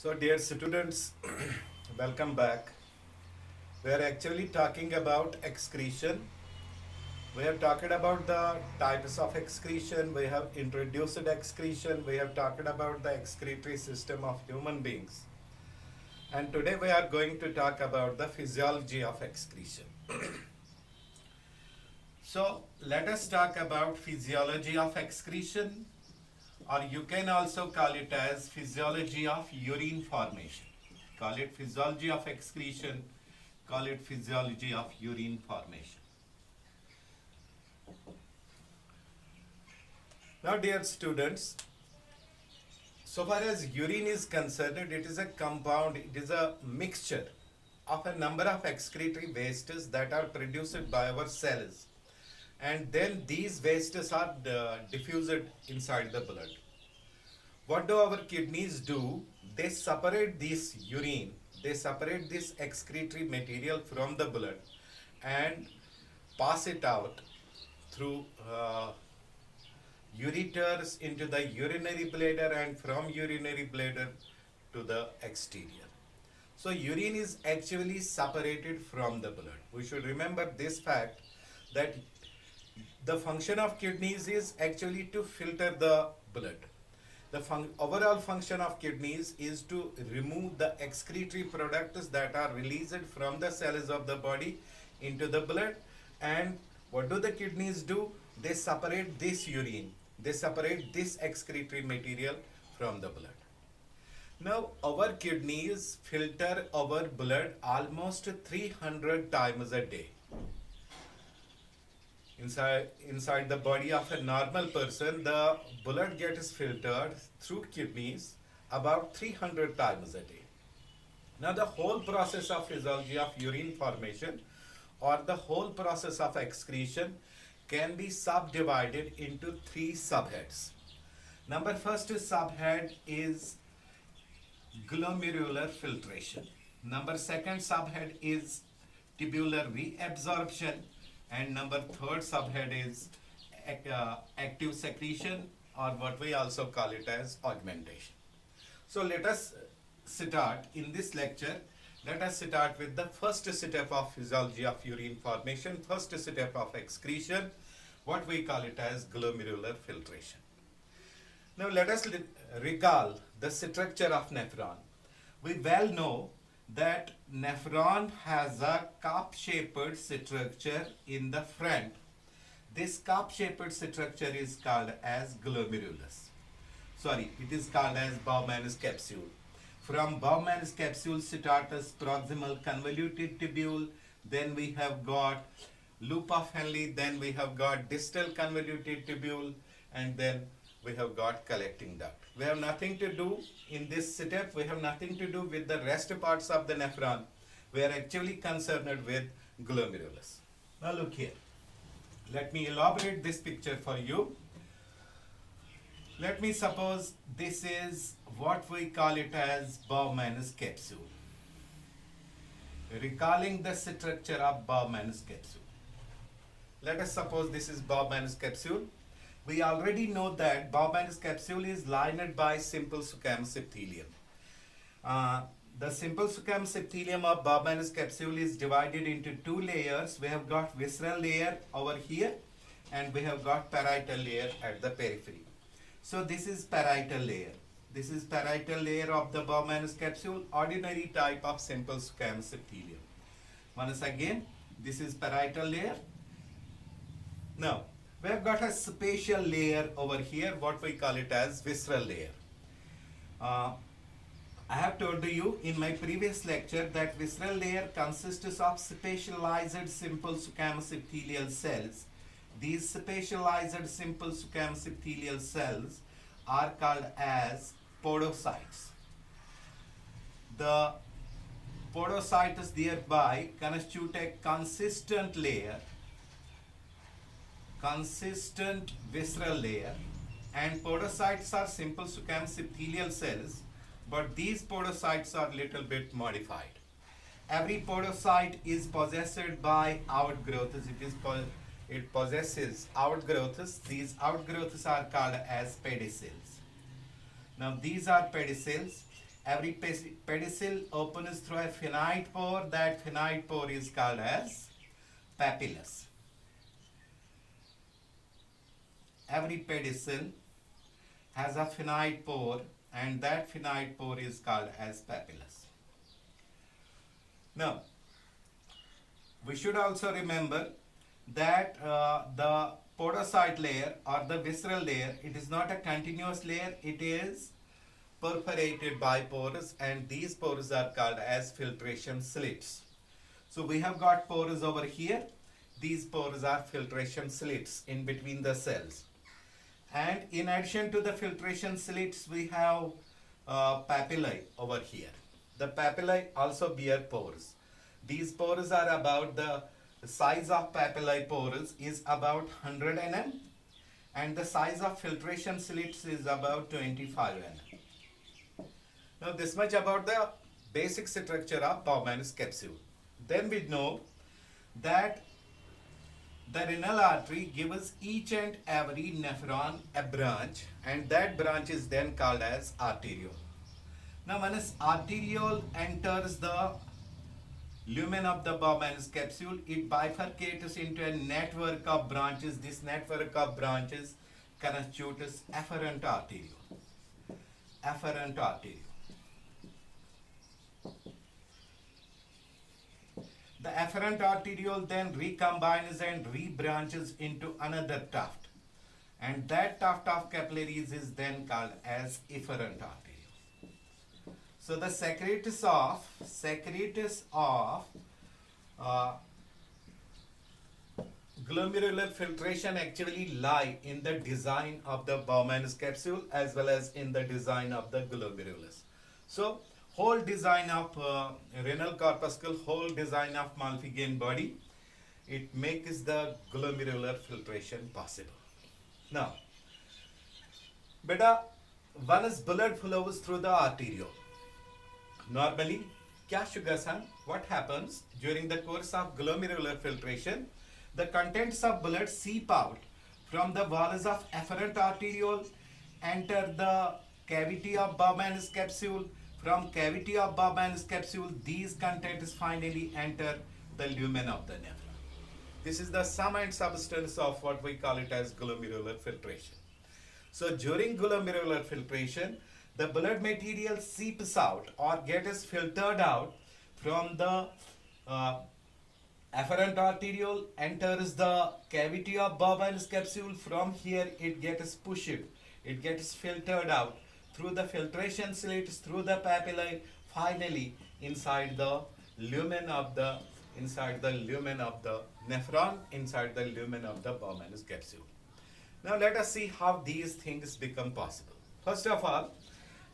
So, dear students, welcome back. We are actually talking about excretion. We have talked about the types of excretion. We have introduced excretion. We have talked about the excretory system of human beings. And today we are going to talk about the physiology of excretion. So, let us talk about physiology of excretion, or you can also call it as physiology of urine formation. Call it physiology of excretion, call it physiology of urine formation. Now, dear students, so far as urine is concerned, it is a compound, it is a mixture of a number of excretory wastes that are produced by our cells. And then these wastes are diffused inside the blood. What do our kidneys do? They separate this urine, they separate this excretory material from the blood and pass it out through ureters into the urinary bladder and from urinary bladder to the exterior. So urine is actually separated from the blood. We should remember this fact that the function of kidneys is actually to filter the blood. The overall function of kidneys is to remove the excretory products that are released from the cells of the body into the blood. And what do the kidneys do? They separate this urine, they separate this excretory material from the blood. Now, our kidneys filter our blood almost 300 times a day. Inside the body of a normal person, the blood gets filtered through kidneys about 300 times a day. Now, the whole process of physiology of urine formation or the whole process of excretion can be subdivided into three subheads. Number first subhead is glomerular filtration. Number second subhead is tubular reabsorption, and number third subhead is active secretion, or what we also call it as augmentation. So let us start in this lecture. Let us start with the first step of physiology of urine formation, first step of excretion, what we call it as glomerular filtration. Now let us recall the structure of nephron. We well know that nephron has a cup-shaped structure in the front. This cup-shaped structure is called as glomerulus. It is called as Bowman's capsule. From Bowman's capsule starts proximal convoluted tubule, then we have got loop of Henle, then we have got distal convoluted tubule, and then we have got collecting duct. We have nothing to do in this step, we have nothing to do with the rest parts of the nephron. We are actually concerned with glomerulus. Now look here. Let me elaborate this picture for you. Let me suppose this is what we call it as Bowman's capsule. Recalling the structure of Bowman's capsule. Let us suppose this is Bowman's capsule. We already know that Bowman's capsule is lined by simple squamous epithelium. The simple squamous epithelium of Bowman's capsule is divided into two layers. We have got visceral layer over here and we have got parietal layer at the periphery. So this is parietal layer. This is parietal layer of the Bowman's capsule, ordinary type of simple squamous epithelium. Once again, this is parietal layer. Now, we have got a spatial layer over here, what we call it as visceral layer. I have told you in my previous lecture that visceral layer consists of specialized simple squamous epithelial cells. These specialized simple squamous epithelial cells are called as podocytes. The podocytes thereby constitute a consistent layer, consistent visceral layer, and podocytes are simple squamous epithelial cells, but these podocytes are little bit modified. Every podocyte is possessed by outgrowths. It possesses outgrowths. These outgrowths are called as pedicels. Now these are pedicels, Every pedicel opens through a finite pore. That finite pore is called as papillus. Every pedicel has a finite pore, and that finite pore is called as papillus. Now, we should also remember that the podocyte layer or the visceral layer, it is not a continuous layer, it is perforated by pores, and these pores are called as filtration slits. So we have got pores over here. These pores are filtration slits in between the cells. And in addition to the filtration slits, we have papillae over here. The papillae also bear pores. These pores are about the size of papillae pores is about 100 nm, and the size of filtration slits is about 25 nm. Now this much about the basic structure of Bowman's capsule. Then we know that the renal artery gives each and every nephron a branch, and that branch is then called as arteriole. Now when this arteriole enters the lumen of the Bowman's capsule, it bifurcates into a network of branches. This network of branches constitutes afferent arteriole. Afferent arteriole. The afferent arteriole then recombines and rebranches into another tuft, and that tuft of capillaries is then called as efferent arteriole. So the secretus of glomerular filtration actually lie in the design of the Bowman's capsule as well as in the design of the glomerulus. So whole design of renal corpuscle, whole design of Malpighian body, it makes the glomerular filtration possible. Now, beta, once blood flows through the arteriole, normally, what happens during the course of glomerular filtration? The contents of blood seep out from the walls of afferent arteriole, enter the cavity of Bowman's capsule. From cavity of Bowman's capsule, these contents finally enter the lumen of the nephron. This is the sum and substance of what we call it as glomerular filtration. So during glomerular filtration, the blood material seeps out or gets filtered out from the afferent arteriole, enters the cavity of Bowman's capsule. From here it gets pushed, it gets filtered out through the filtration slits, through the papillae, finally inside the lumen of the nephron, inside the lumen of the Bowman's capsule. Now let us see how these things become possible. First of all,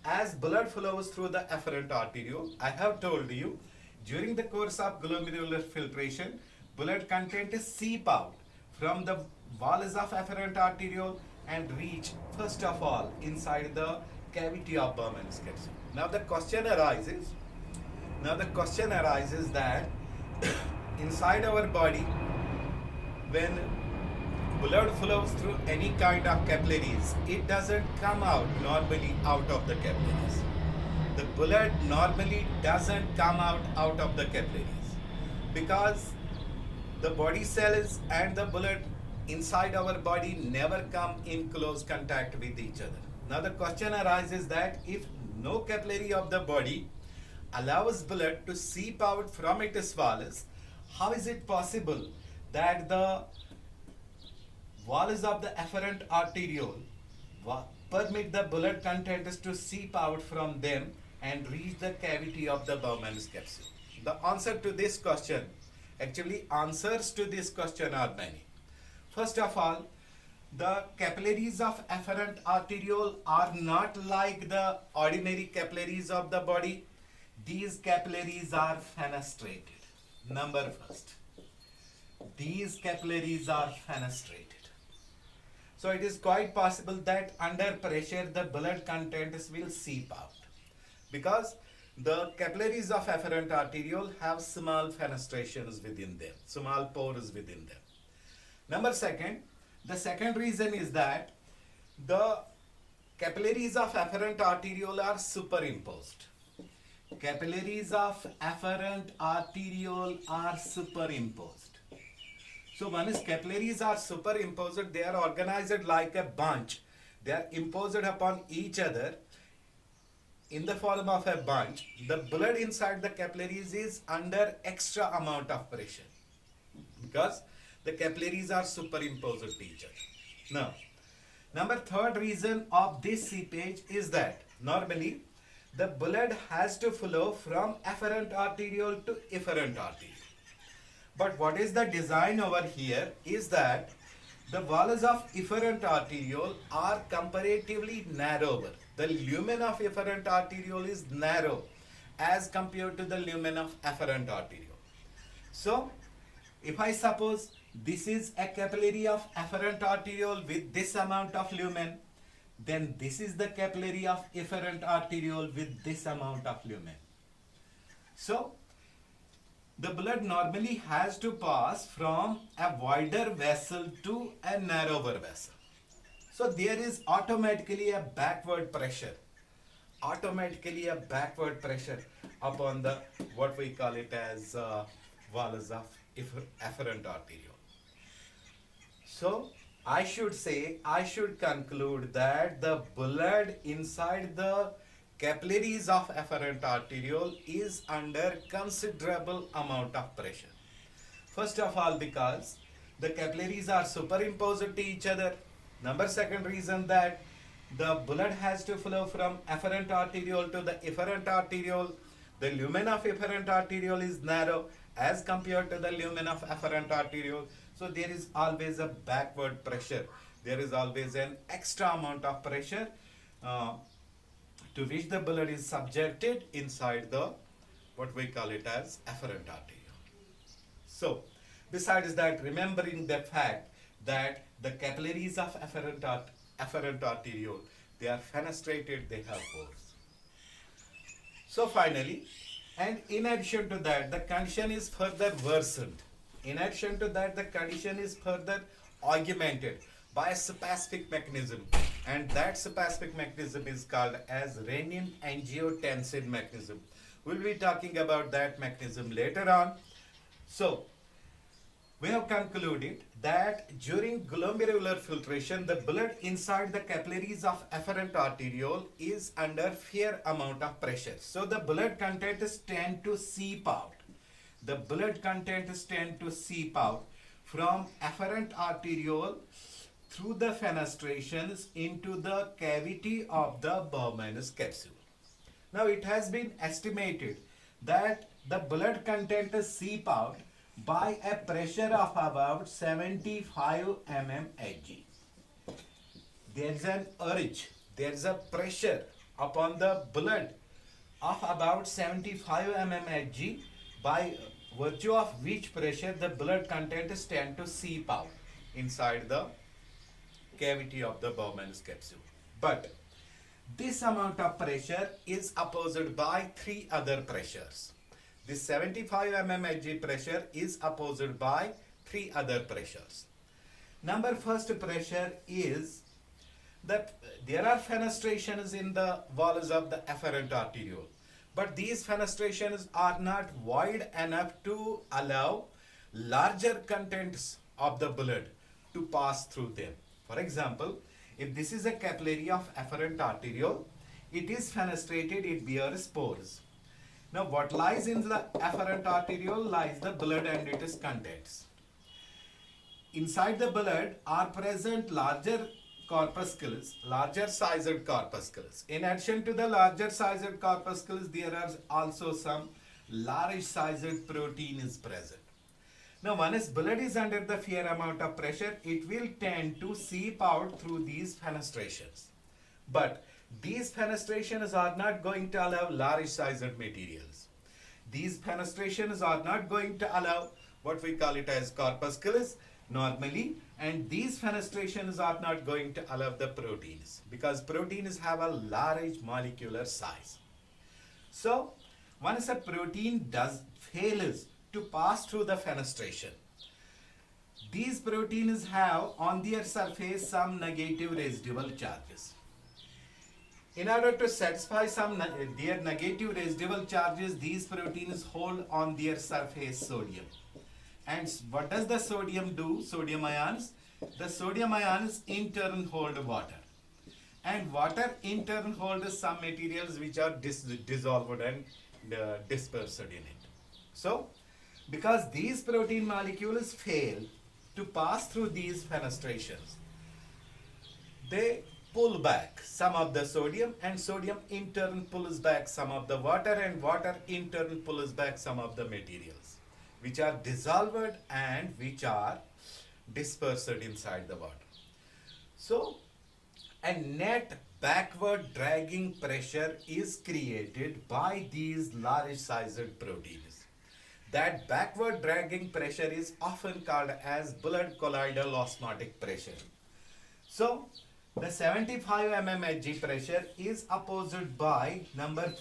as blood flows through the afferent arteriole, I have told you, during the course of glomerular filtration, blood content seep out from the walls of afferent arteriole and reach, first of all, inside the cavity of Bowman's capsule. Now the question arises that inside our body, when blood flows through any kind of capillaries, it doesn't come out normally out of the capillaries. The blood normally doesn't come out of the capillaries because the body cells and the blood inside our body never come in close contact with each other. Now the question arises that if no capillary of the body allows blood to seep out from its walls, how is it possible that the walls of the afferent arteriole permit the blood contents to seep out from them and reach the cavity of the Bowman's capsule? The answer to this question, actually answers to this question are many. First of all, the capillaries of afferent arteriole are not like the ordinary capillaries of the body. These capillaries are fenestrated. Number first, these capillaries are fenestrated. So it is quite possible that under pressure the blood contents will seep out because the capillaries of afferent arteriole have small fenestrations within them, small pores within them. Number second, the second reason is that the capillaries of afferent arteriole are superimposed. capillaries of afferent arteriole are superimposed. So one is capillaries are superimposed, they are organized like a bunch. They are imposed upon each other in the form of a bunch. The blood inside the capillaries is under extra amount of pressure because the capillaries are superimposed to each other. Now, number third reason of this seepage is that normally the blood has to flow from afferent arteriole to efferent arteriole. But what is the design over here is that the walls of efferent arteriole are comparatively narrower. The lumen of efferent arteriole is narrow as compared to the lumen of afferent arteriole. So, if I suppose this is a capillary of afferent arteriole with this amount of lumen, then this is the capillary of efferent arteriole with this amount of lumen. So, the blood normally has to pass from a wider vessel to a narrower vessel. So there is automatically a backward pressure. Upon the what we call it as valves of afferent arteriole. So I should conclude that the blood inside the capillaries of afferent arteriole is under considerable amount of pressure. First of all, because the capillaries are superimposed to each other. Number second reason that the blood has to flow from afferent arteriole to the efferent arteriole. The lumen of efferent arteriole is narrow as compared to the lumen of afferent arteriole. So there is always a backward pressure. There is always an extra amount of pressure to which the blood is subjected inside the what we call it as afferent arteriole. So, besides that, remembering the fact that the capillaries of afferent arteriole, they are fenestrated, they have pores. So finally, and in addition to that, the condition is further worsened. In addition to that, the condition is further augmented by a specific mechanism, and that specific mechanism is called as renin-angiotensin mechanism. We'll be talking about that mechanism later on. So, we have concluded that during glomerular filtration, the blood inside the capillaries of afferent arteriole is under fair amount of pressure. So, the blood contents tend to seep out. The blood contents tend to seep out from afferent arteriole through the fenestrations into the cavity of the Bowman's capsule. Now it has been estimated that the blood contents seep out by a pressure of about 75 mmHg. There is an urge, there is a pressure upon the blood of about 75 mmHg, by virtue of which pressure the blood contents tend to seep out inside the cavity of the Bowman's capsule. But this amount of pressure is opposed by three other pressures. This 75 mmHg pressure is opposed by three other pressures. Number first pressure is that there are fenestrations in the walls of the afferent arteriole, but these fenestrations are not wide enough to allow larger contents of the blood to pass through them. For example, if this is a capillary of afferent arteriole, it is fenestrated, it bears pores. Now what lies in the afferent arteriole lies the blood and its contents. Inside the blood are present larger corpuscles, larger sized corpuscles. In addition to the larger sized corpuscles, there are also some large sized protein is present. Now, once blood is under the fair amount of pressure, it will tend to seep out through these fenestrations. But these fenestrations are not going to allow large sized materials. These fenestrations are not going to allow what we call it as corpuscles normally, and these fenestrations are not going to allow the proteins, because proteins have a large molecular size. So, once a protein fails to pass through the fenestration, these proteins have on their surface some negative residual charges. In order to satisfy their negative residual charges, these proteins hold on their surface sodium. And what does the sodium do? Sodium ions. The sodium ions in turn hold water. And water in turn holds some materials which are dissolved and dispersed in it. So, because these protein molecules fail to pass through these fenestrations, they pull back some of the sodium, and sodium in turn pulls back some of the water, and water in turn pulls back some of the materials which are dissolved and which are dispersed inside the water. So, a net backward dragging pressure is created by these large sized proteins. That backward dragging pressure is often called as blood colloidal osmotic pressure. So, the 75 mm Hg pressure is opposed by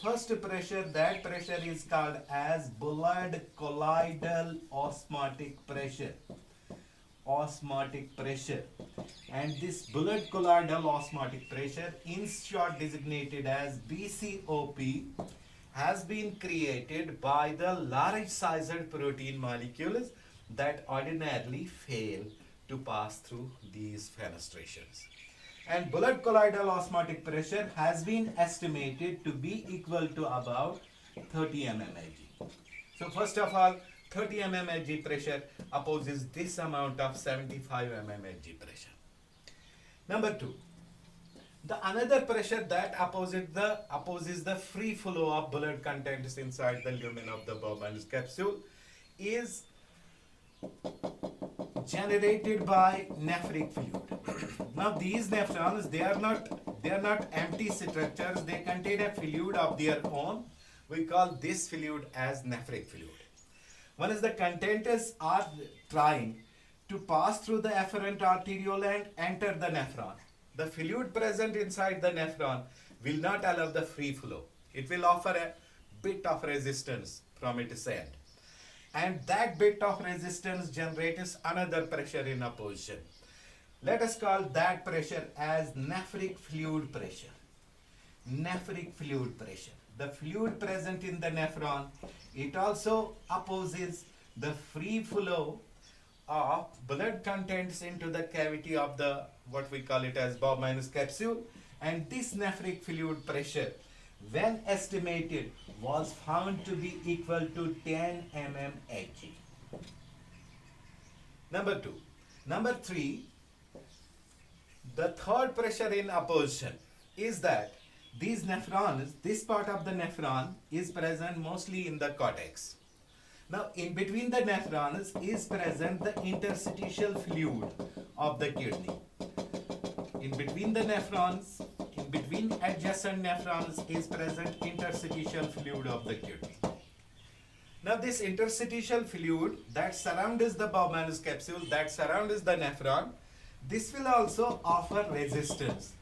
first pressure. That pressure is called as blood colloidal osmotic pressure. Osmotic pressure. And this blood colloidal osmotic pressure, in short designated as BCOP, has been created by the large sized protein molecules that ordinarily fail to pass through these fenestrations. And blood colloidal osmotic pressure has been estimated to be equal to about 30 mmHg. So first of all, 30 mmHg pressure opposes this amount of 75 mmHg pressure. Number 2, the another pressure that opposes the free flow of blood contents inside the lumen of the Bowman's capsule is generated by nephric fluid. Now these nephrons, they are not empty structures, they contain a fluid of their own. We call this fluid as nephric fluid. Once the contents are trying to pass through the afferent arteriole and enter the nephron, the fluid present inside the nephron will not allow the free flow. It will offer a bit of resistance from its end. And that bit of resistance generates another pressure in opposition. Let us call that pressure as nephric fluid pressure. Nephric fluid pressure. The fluid present in the nephron, it also opposes the free flow of blood contents into the cavity of the, what we call it as Bowman's capsule. And this nephric fluid pressure, when estimated, was found to be equal to 10 mmHg. Number 2. Number 3, the third pressure in opposition is that these nephrons, this part of the nephron is present mostly in the cortex. Now, in between the nephrons is present the interstitial fluid of the kidney. In between the nephrons, in between adjacent nephrons is present interstitial fluid of the kidney. Now, this interstitial fluid that surrounds the Bowman's capsule, that surrounds the nephron, this will also offer resistance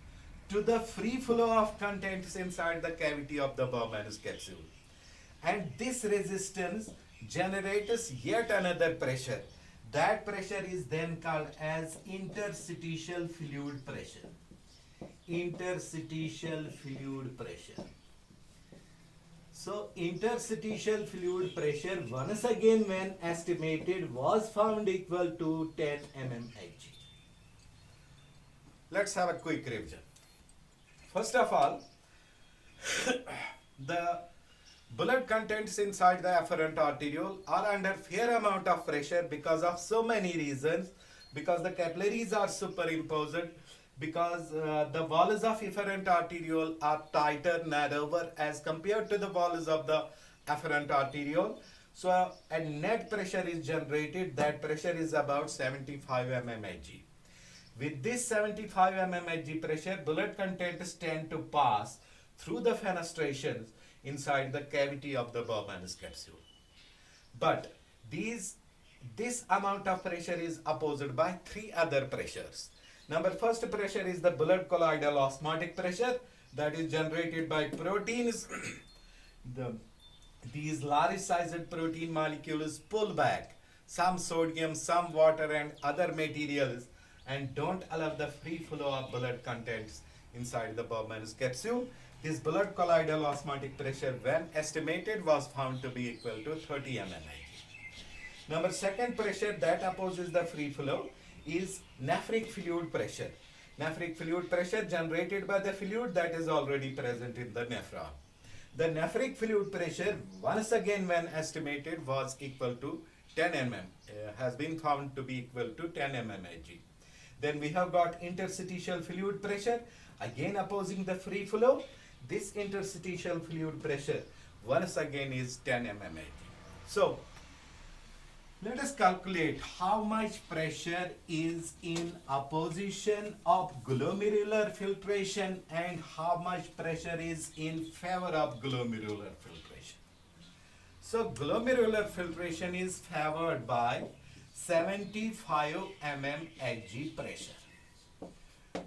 to the free flow of contents inside the cavity of the Bowman's capsule. And this resistance generates yet another pressure. That pressure is then called as interstitial fluid pressure. Interstitial fluid pressure. So, interstitial fluid pressure once again when estimated was found equal to 10 mmHg. Let's have a quick revision. First of all, the blood contents inside the afferent arteriole are under fair amount of pressure because of so many reasons, because the capillaries are superimposed, because the walls of efferent arteriole are tighter, narrower as compared to the walls of the afferent arteriole. So a net pressure is generated. That pressure is about 75 mmHg. With this 75 mmHg pressure, blood contents tend to pass through the fenestrations inside the cavity of the Bowman's capsule. But this amount of pressure is opposed by 3 other pressures. First pressure is the blood colloidal osmotic pressure that is generated by proteins. These large sized protein molecules pull back some sodium, some water and other materials and don't allow the free flow of blood contents inside the Bowman's capsule. This blood colloidal osmotic pressure, when estimated, was found to be equal to 30 mmHg. Number second pressure that opposes the free flow is nephric fluid pressure. Nephric fluid pressure generated by the fluid that is already present in the nephron. The nephric fluid pressure, once again when estimated, was equal to 10 mm, has been found to be equal to 10 mmHg. Then we have got interstitial fluid pressure, again opposing the free flow. This interstitial fluid pressure once again is 10 mmHg. So, let us calculate how much pressure is in opposition of glomerular filtration and how much pressure is in favor of glomerular filtration. So glomerular filtration is favored by 75 mmHg pressure.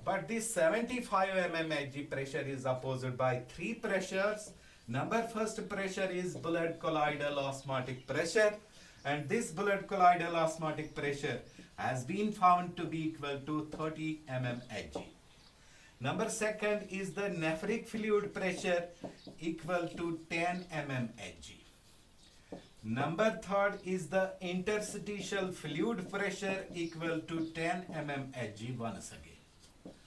But this 75 mmHg pressure is opposed by three pressures. Number first pressure is blood colloidal osmotic pressure. And this blood colloidal osmotic pressure has been found to be equal to 30 mmHg. Number second is the nephric fluid pressure equal to 10 mmHg. Number third is the interstitial fluid pressure equal to 10 mmHg once again.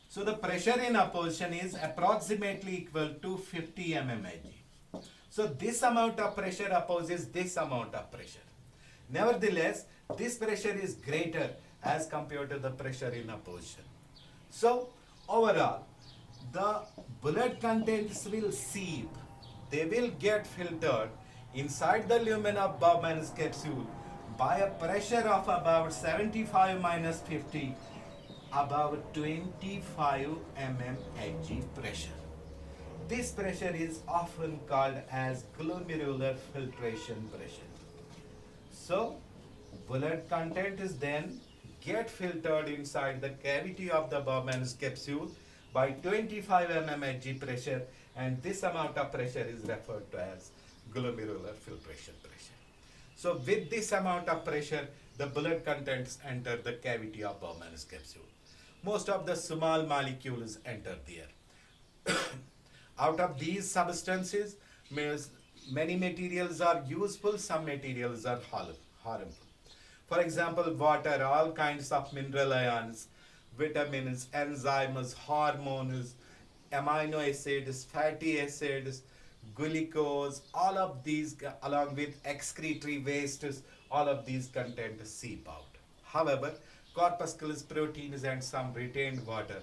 So the pressure in opposition is approximately equal to 50 mmHg. So this amount of pressure opposes this amount of pressure. Nevertheless, this pressure is greater as compared to the pressure in opposition. So overall, the blood contents will seep. They will get filtered inside the lumen of Bowman's capsule by a pressure of about 75 minus 50, about 25 mmHg pressure. This pressure is often called as glomerular filtration pressure. So, blood content is then get filtered inside the cavity of the Bowman's capsule by 25 mmHg pressure, and this amount of pressure is referred to as glomerular filtration pressure. So, with this amount of pressure, the blood contents enter the cavity of Bowman's capsule. Most of the small molecules enter there. Out of these substances, many materials are useful, some materials are harmful. For example, water, all kinds of mineral ions, vitamins, enzymes, hormones, amino acids, fatty acids, glucose, all of these along with excretory wastes, all of these content seep out. However, corpuscles, proteins and some retained water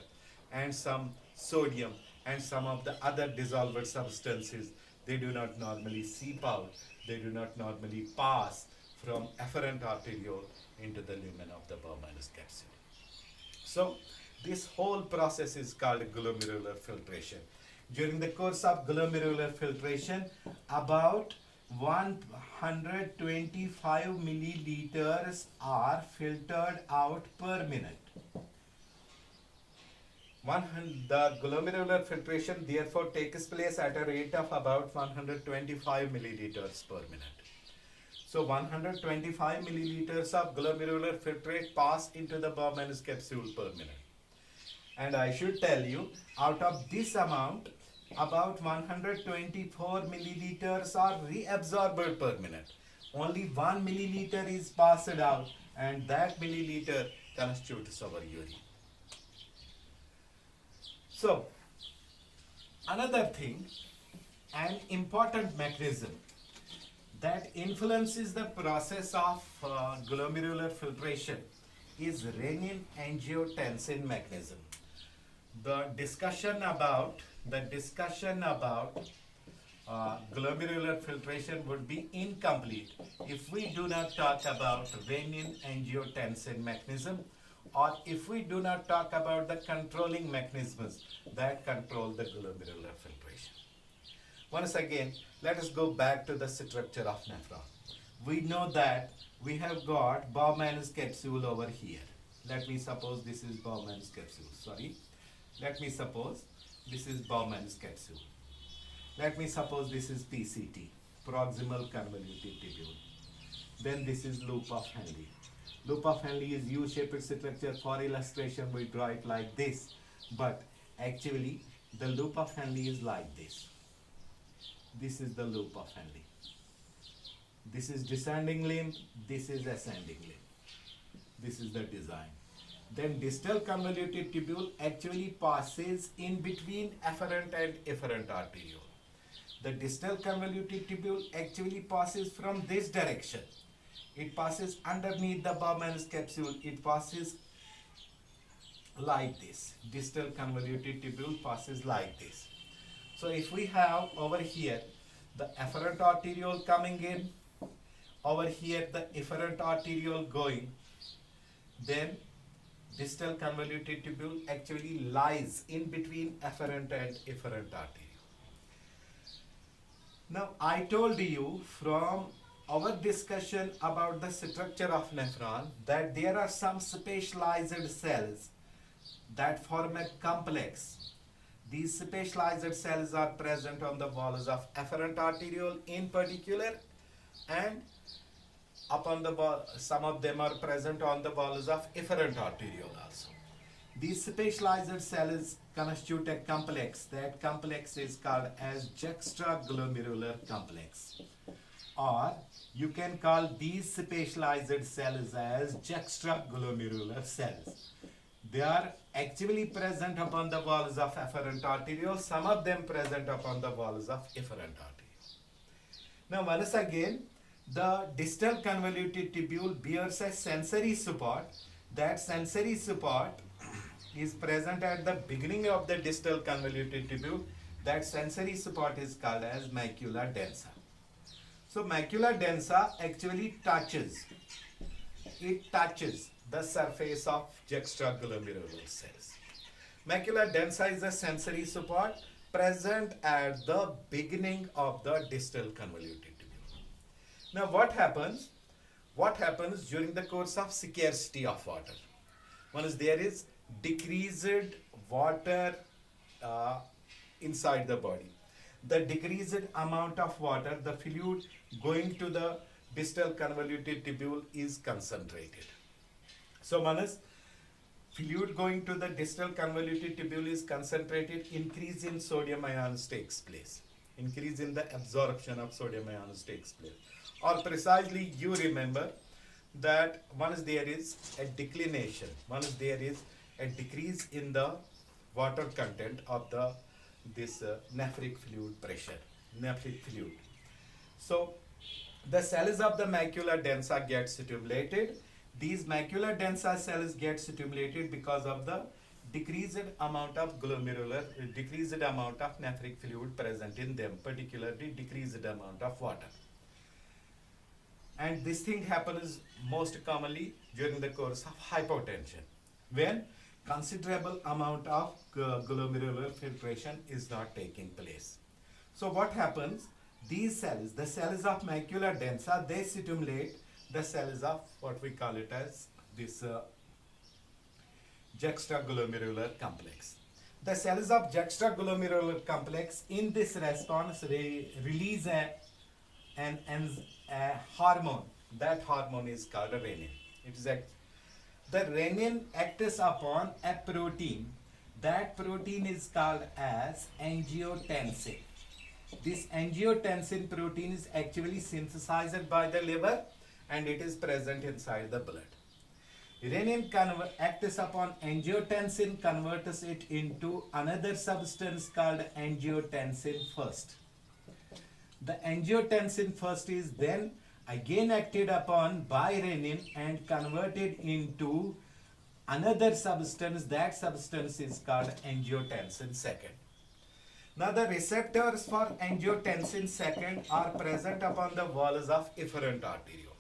and some sodium and some of the other dissolved substances, they do not normally seep out, they do not normally pass from afferent arteriole into the lumen of the Bowman's capsule. So this whole process is called glomerular filtration. During the course of glomerular filtration, about 125 milliliters are filtered out per minute. The glomerular filtration therefore takes place at a rate of about 125 milliliters per minute. So 125 milliliters of glomerular filtrate pass into the Bowman's capsule per minute. And I should tell you, out of this amount, about 124 milliliters are reabsorbed per minute. Only 1 milliliter is passed out, and that milliliter constitutes our urine. So, another thing, an important mechanism that influences the process of glomerular filtration is renin-angiotensin mechanism. The discussion about glomerular filtration would be incomplete if we do not talk about renin-angiotensin mechanism, or if we do not talk about the controlling mechanisms that control the glomerular filtration. Once again, let us go back to the structure of nephron. We know that we have got Bowman's capsule over here. Let me suppose this is Bowman's capsule. Let me suppose this is Bowman's capsule. Let me suppose this is PCT, proximal convoluted tubule. Then this is loop of Henle. Loop of Henle is U-shaped structure. For illustration, we draw it like this. But Actually, the loop of Henle is like this. This is the loop of Henle. This is descending limb, this is ascending limb. This is the design. Then distal convoluted tubule actually passes in between afferent and efferent arteriole. The distal convoluted tubule actually passes from this direction. It passes underneath the Bowman's capsule. It passes like this. Distal convoluted tubule passes like this. So if we have over here the afferent arteriole coming in, over here the efferent arteriole going, then distal convoluted tubule actually lies in between afferent and efferent arteriole. Now I told you from our discussion about the structure of nephron that there are some specialized cells that form a complex. These specialized cells are present on the walls of afferent arteriole in particular, and upon the wall, some of them are present on the walls of efferent arteriole also. These specialized cells constitute a complex. That complex is called as juxtaglomerular complex, or you can call these specialized cells as juxtaglomerular cells. They are actually present upon the walls of afferent arteriole, some of them present upon the walls of efferent arteriole. Now once again, the distal convoluted tubule bears a sensory support. That sensory support is present at the beginning of the distal convoluted tubule. That sensory support is called as macula densa. So macula densa actually touches the surface of juxtaglomerular cells. Macula densa is a sensory support present at the beginning of the distal convoluted tubule. Now what happens? What happens during the course of scarcity of water? One is there is decreased water inside the body. The decreased amount of water, the fluid going to the distal convoluted tubule is concentrated. So one is fluid going to the distal convoluted tubule is concentrated, increase in sodium ions takes place. Increase in the absorption of sodium ions takes place. Or precisely you remember that once there is a declination, once there is a decrease in the water content of this nephric fluid pressure, nephric fluid. So the cells of the macula densa get stimulated. These macula densa cells get stimulated because of the decreased amount of decreased amount of nephric fluid present in them, particularly decreased amount of water. And this thing happens most commonly during the course of hypotension, when considerable amount of glomerular filtration is not taking place. So what happens? These cells, the cells of macula densa, they stimulate the cells of what we call it as this juxtaglomerular complex. The cells of juxtaglomerular complex in this response release a hormone. That hormone is called a renin. The renin acts upon a protein. That protein is called as angiotensin. This angiotensin protein is actually synthesized by the liver and it is present inside the blood. Renin acts upon angiotensin, converts it into another substance called angiotensin first. The angiotensin first is then again acted upon by renin and converted into another substance. That substance is called angiotensin second. Now the receptors for angiotensin second are present upon the walls of efferent arteriole.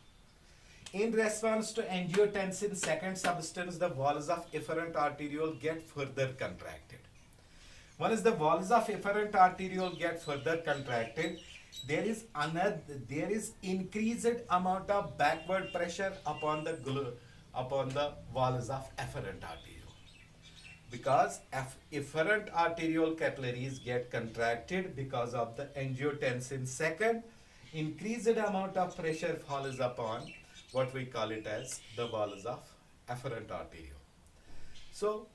In response to angiotensin second substance, the walls of efferent arteriole get further contracted. Once the walls of efferent arteriole get further contracted, there is increased amount of backward pressure upon the walls of afferent arteriole. Because efferent arteriole capillaries get contracted because of the angiotensin second, increased amount of pressure falls upon what we call it as the walls of afferent arteriole. So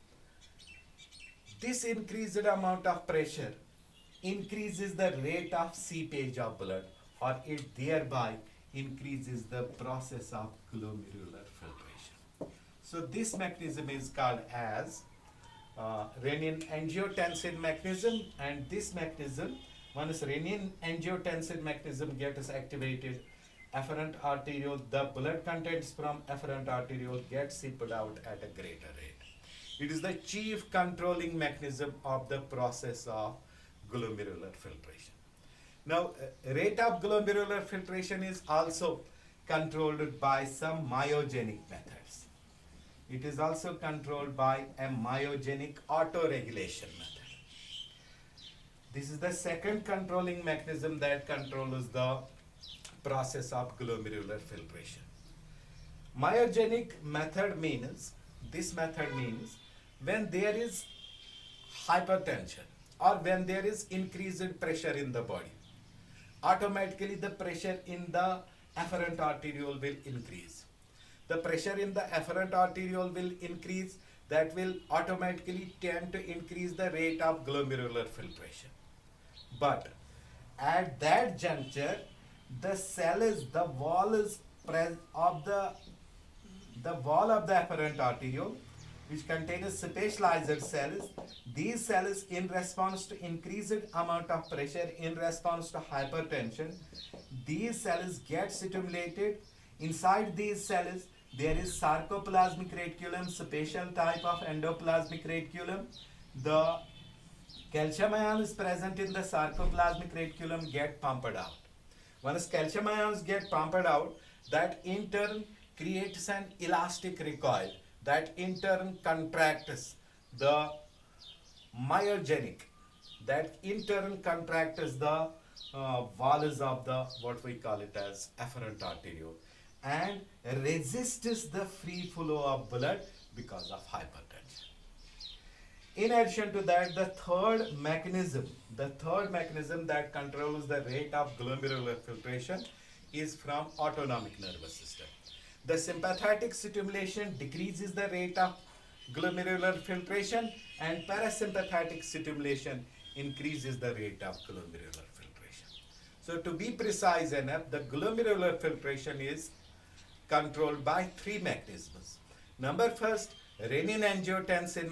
This increased amount of pressure increases the rate of seepage of blood, or it thereby increases the process of glomerular filtration. So this mechanism is called as renin-angiotensin mechanism, and this mechanism, once renin-angiotensin mechanism gets activated, afferent arteriole, the blood contents from afferent arteriole get seeped out at a greater rate. It is the chief controlling mechanism of the process of glomerular filtration. Now, rate of glomerular filtration is also controlled by some myogenic methods. It is also controlled by a myogenic autoregulation method. This is the second controlling mechanism that controls the process of glomerular filtration. Myogenic method means, this method means when there is hypertension or when there is increased pressure in the body, automatically the pressure in the afferent arteriole will increase. The pressure in the afferent arteriole will increase, that will automatically tend to increase the rate of glomerular filtration. But at that juncture, the cell is, the wall is of the wall of the afferent arteriole, which contains specialized cells. These cells, in response to increased amount of pressure, in response to hypertension, these cells get stimulated. Inside these cells, there is sarcoplasmic reticulum, special type of endoplasmic reticulum. The calcium ions present in the sarcoplasmic reticulum get pumped out. Once calcium ions get pumped out, that in turn creates an elastic recoil, that in turn contracts the myogenic, that in turn contracts the walls of the, what we call it as afferent arteriole, and resists the free flow of blood because of hypertension. In addition to that, the third mechanism that controls the rate of glomerular filtration is from autonomic nervous system. The sympathetic stimulation decreases the rate of glomerular filtration, and parasympathetic stimulation increases the rate of glomerular filtration. So to be precise enough, the glomerular filtration is controlled by three mechanisms. Number first, renin-angiotensin